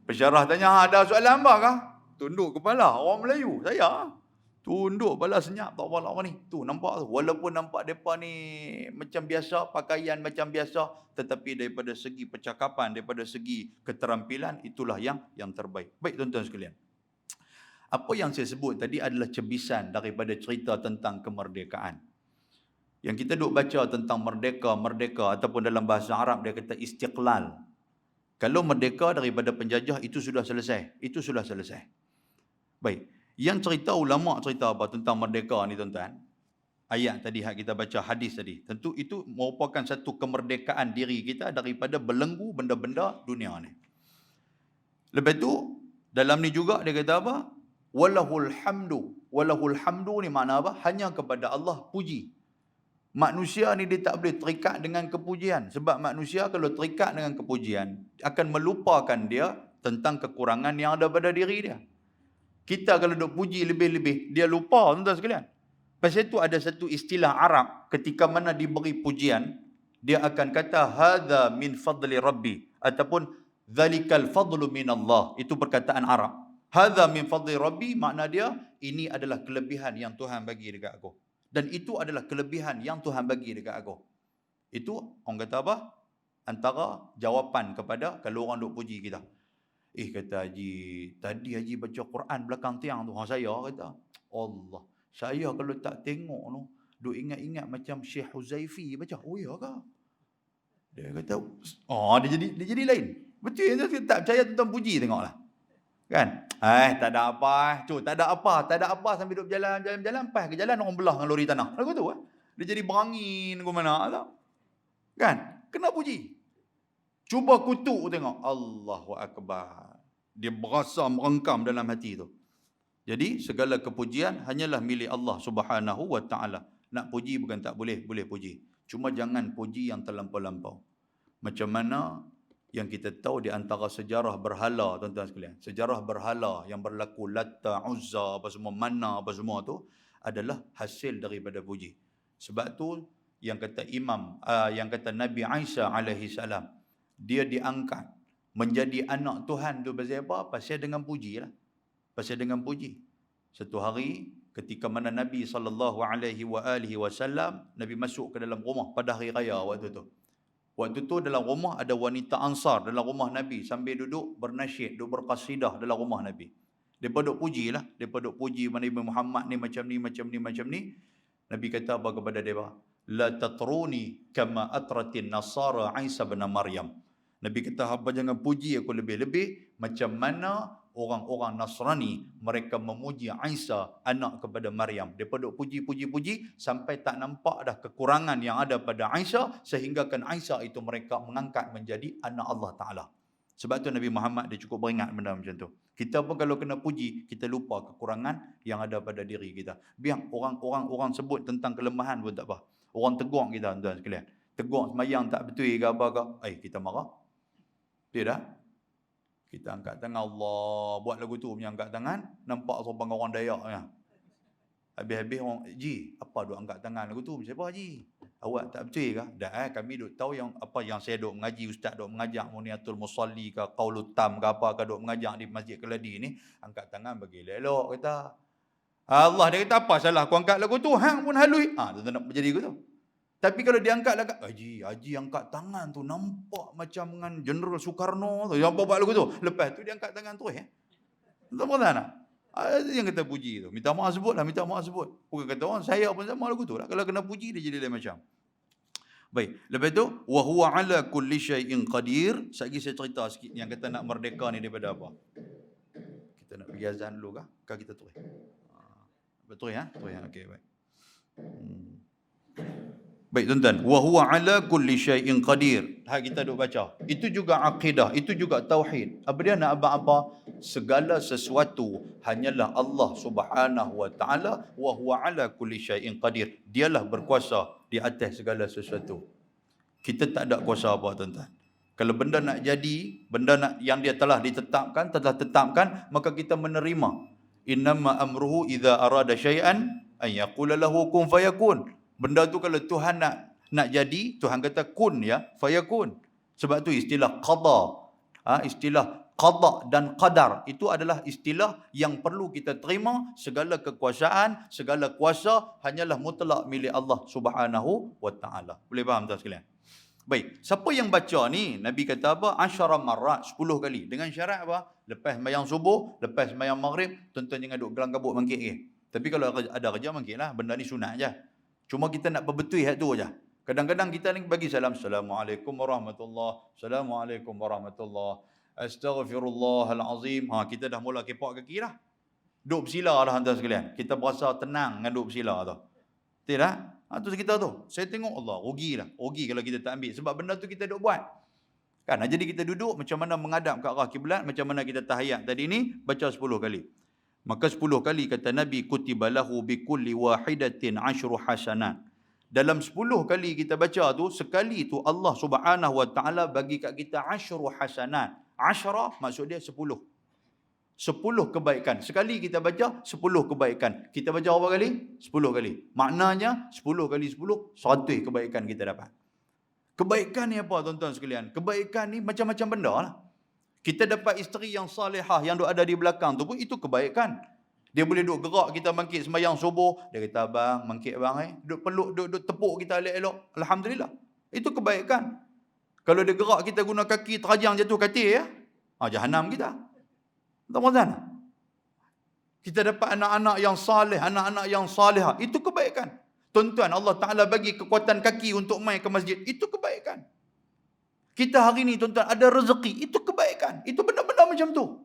pensyarah tanya, ada soalan apa kah? Tunduk kepala. Orang Melayu, saya. Tunduk kepala senyap, tak apa ni. Tu nampak tu. Walaupun nampak mereka ni macam biasa, pakaian macam biasa, tetapi daripada segi percakapan, daripada segi keterampilan, itulah yang terbaik. Baik tuan-tuan sekalian. Apa yang saya sebut tadi adalah cebisan daripada cerita tentang kemerdekaan. Yang kita duk baca tentang merdeka ataupun dalam bahasa Arab dia kata istiqlal. Kalau merdeka daripada penjajah itu sudah selesai. Baik. Yang cerita ulama cerita apa tentang merdeka ni tuan-tuan? Ayat tadi kita baca, hadis tadi. Tentu itu merupakan satu kemerdekaan diri kita daripada belenggu benda-benda dunia ni. Lepas tu dalam ni juga dia kata apa? Walahul hamdu. Walahul hamdu ni makna apa? Hanya kepada Allah puji. Manusia ni dia tak boleh terikat dengan kepujian. Sebab manusia kalau terikat dengan kepujian, akan melupakan dia tentang kekurangan yang ada pada diri dia. Kita kalau duk puji lebih-lebih, dia lupa tuan-tuan sekalian. Pasal itu ada satu istilah Arab, ketika mana diberi pujian, dia akan kata, hadha min fadli rabbi. Ataupun, dhalikal fadlu min Allah. Itu perkataan Arab. Hadha min fadli rabbi, makna dia, ini adalah kelebihan yang Tuhan bagi dekat aku. Dan itu adalah kelebihan yang Tuhan bagi dekat aku. Itu orang kata apa? Antara jawapan kepada kalau orang duk puji kita. Kata Haji, tadi Haji baca Quran belakang tiang tu. Saya kata, Allah, saya kalau tak tengok tu, duk ingat-ingat macam Syekh Huzaifi baca. Oh ya ke? Dia kata, dia jadi lain. Betul, tak percaya tuan puji tengoklah. Kan? Tak ada apa. Tak ada apa sambil duduk jalan-jalan, pas ke jalan orang belah dengan lori tanah. Lagu tu dia jadi berangin ke mana tak? Kan? Kena puji. Cuba kutuk tengok. Allahu Akbar. Dia berasa merengkam dalam hati tu. Jadi segala kepujian hanyalah milik Allah Subhanahu wa taala. Nak puji bukan tak boleh puji. Cuma jangan puji yang terlampau-lampau. Macam mana yang kita tahu di antara sejarah berhala, tuan-tuan sekalian. Sejarah berhala yang berlaku Latta, Uzza, apa semua, Manna, apa semua tu adalah hasil daripada puji. Sebab tu yang kata Nabi Isa alaihi salam, dia diangkat menjadi anak Tuhan tu pasal apa? Pasal dengan puji lah. Pasal dengan puji. Satu hari ketika mana Nabi sallallahu alaihi wasallam Nabi masuk ke dalam rumah pada hari raya waktu tu. Waktu tu dalam rumah ada wanita Ansar dalam rumah Nabi sambil duduk bernasyid, duduk berqasidah dalam rumah Nabi. Depa duk puji lah, depa duk puji Nabi Muhammad ni macam ni, macam ni, macam ni. Nabi kata apa kepada depa? La tatruni kama atratin nasara Isa bin Maryam. Nabi kata, hamba jangan puji aku lebih-lebih macam mana orang-orang Nasrani mereka memuji Isa anak kepada Maryam. Depa duk puji sampai tak nampak dah kekurangan yang ada pada Isa sehinggakan Isa itu mereka mengangkat menjadi anak Allah Taala. Sebab tu Nabi Muhammad dia cukup beringat benda macam tu. Kita pun kalau kena puji, kita lupa kekurangan yang ada pada diri kita. Biar orang sebut tentang kelemahan pun tak apa. Orang tegur kita tuan sekalian. Tegur semayang tak betul ke apa ke. Kita marah. Dia dah. Kita angkat tangan Allah. Buat lagu tu punya angkat tangan. Nampak sopan orang Dayak. Ya. Habis-habis orang, Ji, apa duk angkat tangan lagu tu? Siapa Ji? Awak tak betul ke? Dah kami duk tahu yang apa yang saya duk mengaji, ustaz duk mengajak Muniatul Musalli ke Qaulul Tam ke apa ke duk mengajak di Masjid Keladi ni, angkat tangan bagi elok kata. Allah dia kata apa salah aku angkat lagu tu? Hang pun halui. Tuan nak berjadi gitu. Tapi kalau dia angkat lagu, Haji angkat tangan tu nampak macam dengan Jeneral Soekarno tu. Yang apa buat lagu tu? Lepas tu dia angkat tangan tu Tak pernah nak? Yang kata puji tu. Minta maaf sebut lah, minta maaf sebut. Bukan kata orang, saya pun sama lagu tu lah. Kalau kena puji, dia jadi lain macam. Baik. Lepas tu, wa huwa ala kulli syai'in qadir. Sekejap saya cerita sikit yang kata nak merdeka ni daripada apa. Kita nak pergi azan dulu kah? Kah kita terus? Betul ya? Terus ya? Okey, baik. Baik tuan-tuan, wa huwa ala kulli syai'in qadir. Kita duk baca. Itu juga akidah, itu juga tauhid. Apa dia nak apa? Segala sesuatu hanyalah Allah Subhanahu wa taala, wa huwa ala kulli syai'in qadir. Dialah berkuasa di atas segala sesuatu. Kita tak ada kuasa apa tuan-tuan. Kalau benda nak jadi, yang dia telah tetapkan, maka kita menerima. Innama amruhu idza arada syai'an an yaqula lahu kun fayakun. Benda tu kalau Tuhan nak jadi, Tuhan kata kun ya, fayakun. Sebab tu istilah qada, istilah qada dan qadar itu adalah istilah yang perlu kita terima. Segala kekuasaan, segala kuasa hanyalah mutlak milik Allah Subhanahu wa taala. Boleh faham tuan sekalian? Baik, siapa yang baca ni, Nabi kata apa? 10 marat, 10 kali. Dengan syarat apa? Lepas sembahyang subuh, lepas sembahyang maghrib, tuan-tuan jangan duduk gelang kabut mangkit ke. Tapi kalau ada kerja mangkitlah, benda ni sunat je. Cuma kita nak perbetui hak tu aja. Kadang-kadang kita ni bagi salam, Assalamualaikum warahmatullahi, Assalamualaikum warahmatullahi, Astaghfirullahalazim. Kita dah mula kepak kaki dah. Duk bersila dah hantar sekalian. Kita berasa tenang dengan duk bersila tu. Betul tak? Tu kita tu. Saya tengok Allah, rugilah. Rugi kalau kita tak ambil. Sebab benda tu kita duk buat. Kan? Jadi kita duduk macam mana menghadap ke arah kiblat, macam mana kita tahiyat tadi ni, baca 10 kali. Maka 10 kali kata Nabi, kutiba lahu bi kulli wahidatin 10 hasanat. Dalam 10 kali kita baca tu, sekali tu Allah Subhanahu wa taala bagi kat kita 10 hasanat. 10 maksud dia 10. 10 kebaikan. Sekali kita baca 10 kebaikan. Kita baca berapa kali? 10 kali. Maknanya 10 kali 10, 100 kebaikan kita dapat. Kebaikan ni apa tuan-tuan sekalian? Kebaikan ni macam-macam benda lah. Kita dapat isteri yang salihah yang ada di belakang tu pun itu kebaikan. Dia boleh duduk gerak kita bangkit sembahyang subuh. Dia kata, abang, bangkit abang duduk peluk, duduk tepuk kita elok-elok. Alhamdulillah. Itu kebaikan. Kalau dia gerak kita guna kaki, terajang jatuh katil ya. Jahanam kita. Tak. Kita dapat anak-anak yang salih, anak-anak yang salihah. Itu kebaikan. Tuan-tuan, Allah Ta'ala bagi kekuatan kaki untuk main ke masjid. Itu kebaikan. Kita hari ni tuan-tuan ada rezeki, itu kebaikan. Itu benda-benda macam tu.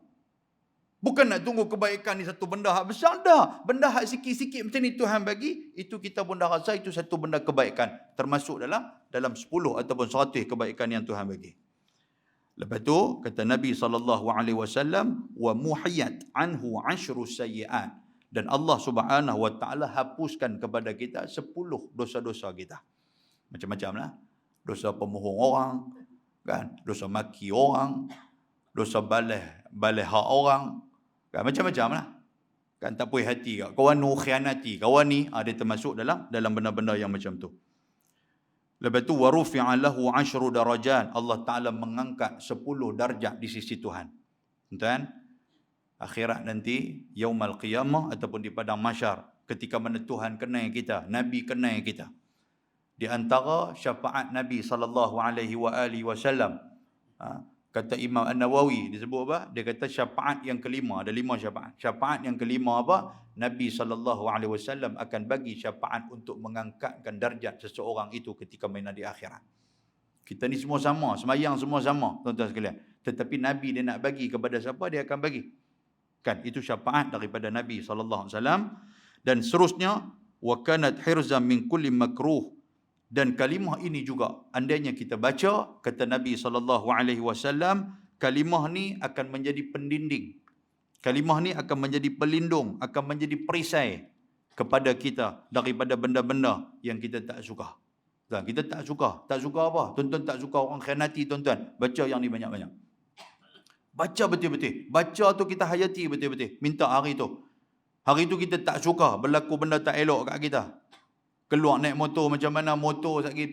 Bukan nak tunggu kebaikan ni satu benda hak besar dah. Benda hak sikit-sikit macam ni Tuhan bagi, itu kita pun dah rasa itu satu benda kebaikan. Termasuk dalam 10 ataupun 100 kebaikan yang Tuhan bagi. Lepas tu kata Nabi SAW, wa muhiyat anhu 10 sayyi'at. Dan Allah Subhanahu wa taala hapuskan kepada kita 10 dosa-dosa kita. Macam-macam lah. Dosa pemohong orang, kan? Dosa maki orang, dosa balih hak orang, kan? Macam-macam lah. Kan tak puas hati kat kawan nu khianati kawan ni, dia termasuk dalam benda-benda yang macam tu. Lepas tu wa rufi'a lahu 10 darajat. Allah Taala mengangkat 10 darjat di sisi Tuhan. Tuan, akhirat nanti, yaumul qiyamah ataupun di padang mahsyar, ketika mana Tuhan kenal kita, Nabi kenal kita. Di antara syafaat Nabi SAW, kata Imam An-Nawawi, disebut apa? Dia kata syafaat yang kelima, ada 5 syafaat. Syafaat yang kelima apa? Nabi SAW akan bagi syafaat untuk mengangkatkan darjat seseorang itu ketika di akhirat. Kita ni semua sama, semayang semua sama, tuan-tuan sekalian. Tetapi Nabi dia nak bagi kepada siapa, dia akan bagi. Kan, itu syafaat daripada Nabi SAW. Dan seterusnya, wa kanat hirzam min kulli makruh. Dan kalimah ini juga, andainya kita baca, kata Nabi SAW, kalimah ni akan menjadi pendinding. Kalimah ni akan menjadi pelindung, akan menjadi perisai kepada kita daripada benda-benda yang kita tak suka. Dan kita tak suka. Tak suka apa? Tuan-tuan tak suka orang khianati, tuan-tuan. Baca yang ni banyak-banyak. Baca betul-betul. Baca tu kita hayati betul-betul. Minta hari tu. Hari tu kita tak suka berlaku benda tak elok kat kita. Keluar naik motor macam mana, motor sakit.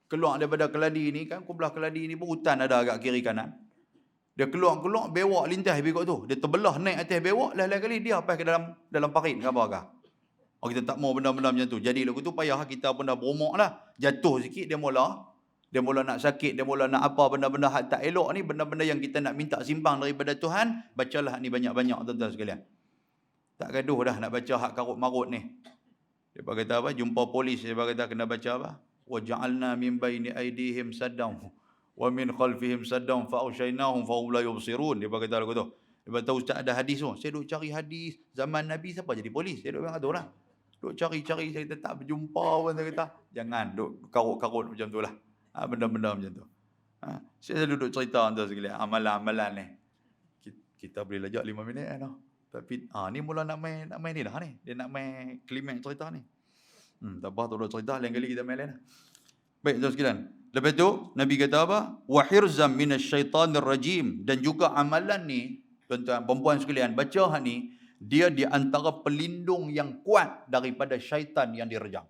Keluar daripada Keladi ni, kan Kublah Keladi ni pun hutan ada agak kiri kanan. Dia keluar, bewak lintas habis kat tu. Dia terbelah naik atas bewak, lain-lain kali dia apa ke dalam parit ke apa. Oh, kita tak mau benda-benda macam tu. Jadi lagu tu payah kita pun dah berumur lah. Jatuh sikit dia mula nak sakit, dia mula nak apa benda-benda hak tak elok ni, benda-benda yang kita nak minta simpang daripada Tuhan, bacalah ni banyak-banyak tuan-tuan sekalian. Tak gaduh dah nak baca hak karut-marut ni. Dia kata apa? Jumpa polis, dia kata kena baca apa? Wa ja'alna min baini aydihim saddan wa min khalfihim saddan fa awshaynahum fa hum la yubsirun. Dia kata lagu tu. Dia tahu ustaz ada hadis tu. Saya duk cari hadis zaman Nabi, siapa jadi polis? Saya duk bilang tu lah. Duk cari-cari, saya kata tak berjumpa pun, saya kata. Jangan duk karut-karut macam tu lah. Benda-benda macam tu. Saya selalu duk cerita tu sekalian, amalan-amalan ni. Kita boleh lajak 5 minit kan. Tapi ni mula nak main ni dah ni. Dia nak main klimaks cerita ni. Tak apa, tak boleh cerita, lain kali kita main lain. Baik, tuan sekalian. Lepas tu Nabi kata apa? Wa hirzam minasyaitanir rajim. Dan juga amalan ni, tuan-tuan perempuan sekalian, baca hak ni, dia di antara pelindung yang kuat daripada syaitan yang direjam.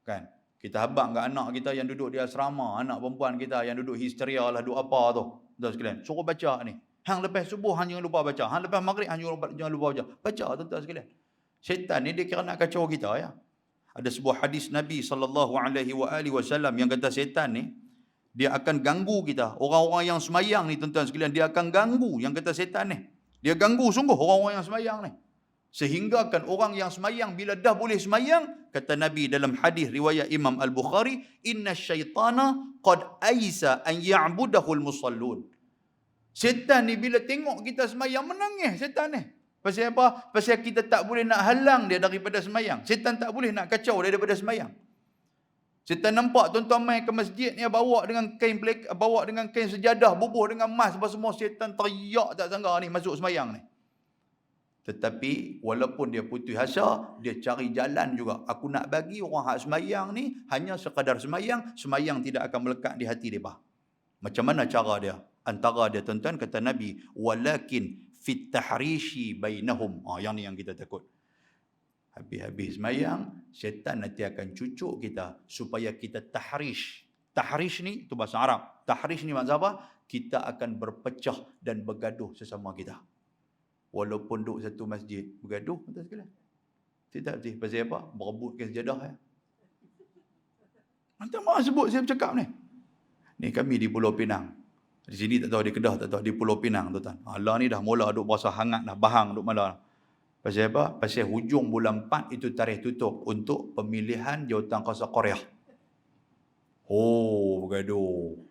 Kan? Kita habaq kat anak kita yang duduk di asrama, anak perempuan kita yang duduk histeria lah, duduk apa tu. Tuan sekalian, suruh baca ni. Hang lepas subuh hang jangan lupa baca. Hang lepas maghrib hang jangan lupa baca. Baca tuan-tuan sekalian. Syaitan ni dia kira nak kacau kita ya. Ada sebuah hadis Nabi SAW yang kata syaitan ni dia akan ganggu kita. Orang-orang yang semayang ni tuan-tuan sekalian, dia akan ganggu. Yang kata syaitan ni, dia ganggu sungguh orang-orang yang semayang ni. Sehingga kan orang yang semayang bila dah boleh semayang, kata Nabi dalam hadis riwayat Imam Al-Bukhari, inna syaitana qad aisa an ya'budahul musallun. Syaitan ni bila tengok kita semayang, menangis syaitan ni. Pasal apa? Pasal kita tak boleh nak halang dia daripada semayang. Syaitan tak boleh nak kacau dia daripada semayang. Syaitan nampak tuan-tuan main ke masjid ni, bawa dengan kain sejadah, bubuh dengan emas, apa semua, syaitan teriak tak sangka ni masuk semayang ni. Tetapi walaupun dia putus asa, dia cari jalan juga. Aku nak bagi orang hak semayang ni hanya sekadar semayang, semayang tidak akan melekat di hati mereka. Macam mana cara dia? Antara dia tuan-tuan, kata Nabi, walakin fit tahrishi bainahum. Yang ni yang kita takut. Habis-habis semayang, syaitan nanti akan cucuk kita supaya kita tahrish. Tahrish ni tu bahasa Arab. Tahrish ni maksud apa? Kita akan berpecah dan bergaduh sesama kita. Walaupun duduk satu masjid, bergaduh tuan sekalian. Tidak. Pasal apa? Berebutkan sejadah ya. Macam mana sebut saya bercakap ni? Ni kami di Pulau Pinang. Di sini tak tahu, di Kedah tak tahu, di Pulau Pinang tuan-tuan. Allah ni dah mula duk berasa hangat dah, bahang duk malam. Pasal apa? Pasal hujung bulan 4 itu tarikh tutup untuk pemilihan Jawatankuasa Korea. Bergaduh.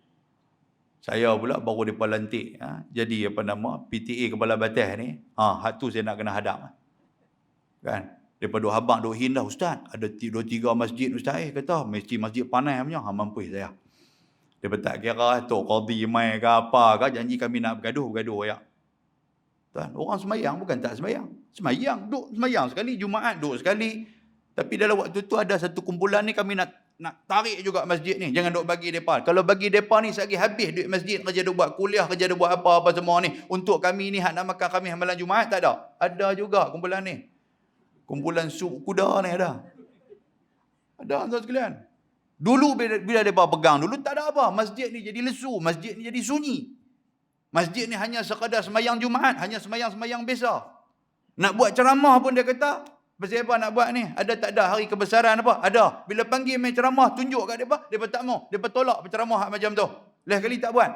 Saya pula baru depa lantik jadi PTA Kepala Batas ni. Hak tu saya nak kena hadap. Kan? Depa duk habaq duk hin dah, ustaz. Ada 2-3 masjid ustaz kata masjid panas punya, mampus saya. Dia tak kira tu qadi mai ke apa ke, janji kami nak bergaduh ya. Tuan, orang semayang bukan tak semayang. Semayang, duk semayang sekali, Jumaat duk sekali. Tapi dalam waktu tu ada satu kumpulan ni kami nak tarik juga masjid ni. Jangan duk bagi depa. Kalau bagi depa ni sekali habis duit masjid, kerja duk buat kuliah, kerja duk buat apa-apa semua ni. Untuk kami ni hak nak makan kami malam Jumaat tak ada. Ada juga kumpulan ni. Kumpulan sup kuda ni ada. Ada tuan sekalian. Dulu bila mereka pegang dulu tak ada apa. Masjid ni jadi lesu. Masjid ni jadi sunyi. Masjid ni hanya sekadar semayang Jumaat. Hanya semayang-semayang biasa. Nak buat ceramah pun dia kata, Pasal apa nak buat ni? Ada tak ada hari kebesaran apa? Ada. Bila panggil main ceramah, tunjuk kat depa, depa tak mau. Depa tolak penceramah macam tu. Lain kali tak buat.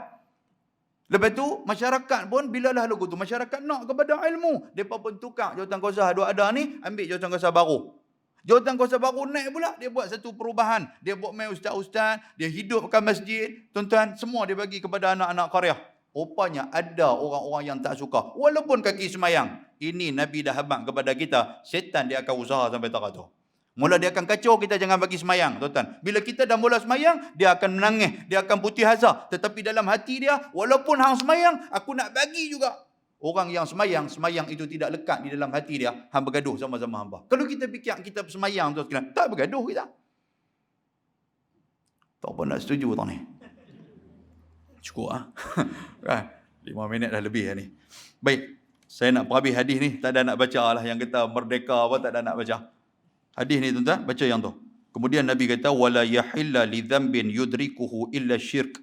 Lepas tu, masyarakat pun bila lah lagu tu, masyarakat nak kepada ilmu. Depa pun tukar jawatankuasa dua ada ni, ambil jawatankuasa baru. Jawatankuasa baru naik pula, dia buat satu perubahan. Dia buat main ustaz-ustaz, dia hidupkan masjid. Tuan-tuan, semua dia bagi kepada anak-anak qaryah. Rupanya ada orang-orang yang tak suka. Walaupun kaki semayang. Ini Nabi dah habaq kepada kita. Syaitan dia akan usaha sampai teratur. Mula dia akan kacau kita jangan bagi semayang. Tuan-tuan. Bila kita dah mula semayang, dia akan menangis. Dia akan putih asa. Tetapi dalam hati dia, walaupun hang semayang, aku nak bagi juga. Orang yang semayang, semayang itu tidak lekat di dalam hati dia. Hang bergaduh sama-sama hamba. Kalau kita fikir kita semayang, tuan-tuan, tak bergaduh kita. Tak apa nak setuju tau ni. Cukup ah. 5 minit dah lebih ni. Baik, saya nak perhabis hadis ni, tak ada nak baca lah yang kata merdeka apa, tak ada nak baca. Hadis ni tuan-tuan, baca yang tu. Kemudian Nabi kata wala yahilla li dhanbin yudrikuhu illa syirk,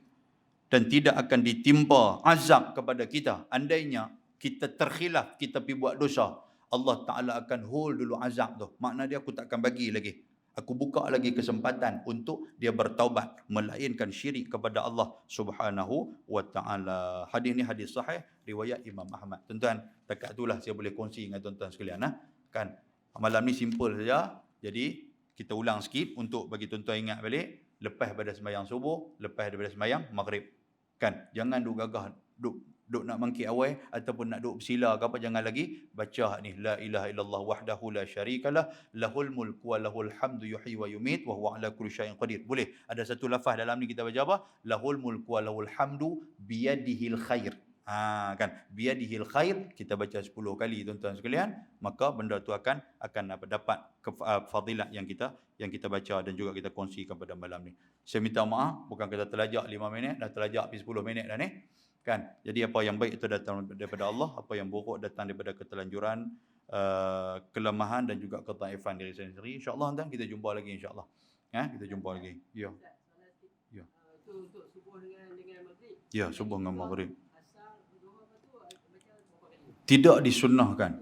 dan tidak akan ditimpa azab kepada kita andainya kita terkhilaf, kita pergi buat dosa. Allah Taala akan hold dulu azab tu. Makna dia aku tak akan bagi lagi. Aku buka lagi kesempatan untuk dia bertaubat, melainkan syirik kepada Allah Subhanahu wa taala. Hadis ni hadis sahih riwayat Imam Ahmad. Tuan-tuan, dekat itulah saya boleh kongsi dengan tuan-tuan sekalian kan. Malam ni simple saja. Jadi kita ulang sikit untuk bagi tuan-tuan ingat balik lepas pada sembahyang subuh, lepas daripada sembahyang maghrib. Kan? Jangan duk gagah duk nak mangkit awal ataupun nak duk bersila ke apa, jangan lagi baca ni la ilaha illallah wahdahu la syarikalah lahul mulku wa lahul hamdu yuhyi wa yumit wa huwa ala kulli syai'in qadir. Boleh ada satu lafaz dalam ni kita baca apa? Lahul mulku wa lahul hamdu biyadihil khair. Kan, biyadihil khair kita baca 10 kali tuan-tuan sekalian, maka benda tu akan dapat fadilat yang kita baca dan juga kita kongsikan pada malam ni. Saya minta maaf, bukan kita terlajak 5 minit, dah terlajak habis 10 minit dah ni. Kan? Jadi apa yang baik itu datang daripada Allah, apa yang buruk datang daripada ketelanjuran, kelemahan dan juga ketaifan diri saya sendiri. InsyaAllah nanti kita jumpa lagi insyaAllah. Kita jumpa lagi. Ya. Ya. Itu untuk subuh dengan maghrib. Ya, subuh dengan maghrib. Tidak disunnahkan.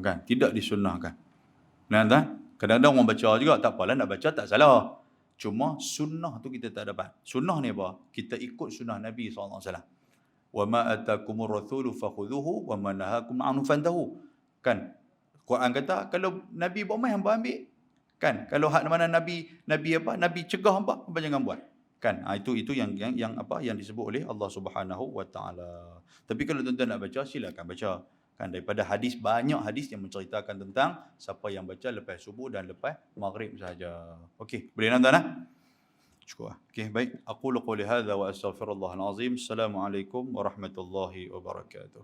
Kan? Tidak disunnahkan. Nah, kadang-kadang orang baca juga, tak apalah nak baca tak salah. Cuma sunnah tu kita tak dapat. Sunnah ni apa? Kita ikut sunnah Nabi SAW. Wa ma atakumur rasulu fakhudhuhu wa ma nahakum anhu fantahu. Kan? Quran kata kalau Nabi buat mai hangpa ambil. Kan? Kalau hak mana Nabi cegah hangpa jangan buat. Kan? Itu yang disebut oleh Allah Subhanahu wa taala. Tapi kalau tuan-tuan nak baca, silakan baca. Kan, daripada hadis, banyak hadis yang menceritakan tentang siapa yang baca lepas subuh dan lepas maghrib sahaja. Okey, boleh tuan-tuan? Cukup. Okey, baik. Aqulu qouli hadza wa astaghfirullahal azim. Assalamualaikum warahmatullahi wabarakatuh.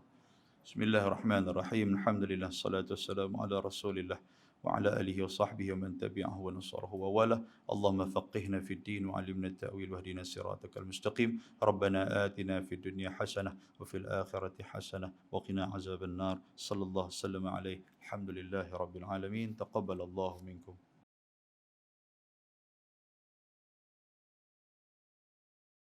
Bismillahirrahmanirrahim. Alhamdulillah, salatu wassalamu ala Rasulillah wa ala alihi wa sahbihi wa man tabi'ahu wa nasarahu wa wala. Allahumma faqihna fid din wa 'allimna at-ta'wil wahdina siratakal mustaqim. Rabbana atina fid dunya hasanah wa fil akhirati hasanah wa qina azaban nar. Sallallahu alaihi wasallam alaihi. Alhamdulillahi rabbil alamin. Taqabbalallahu minkum.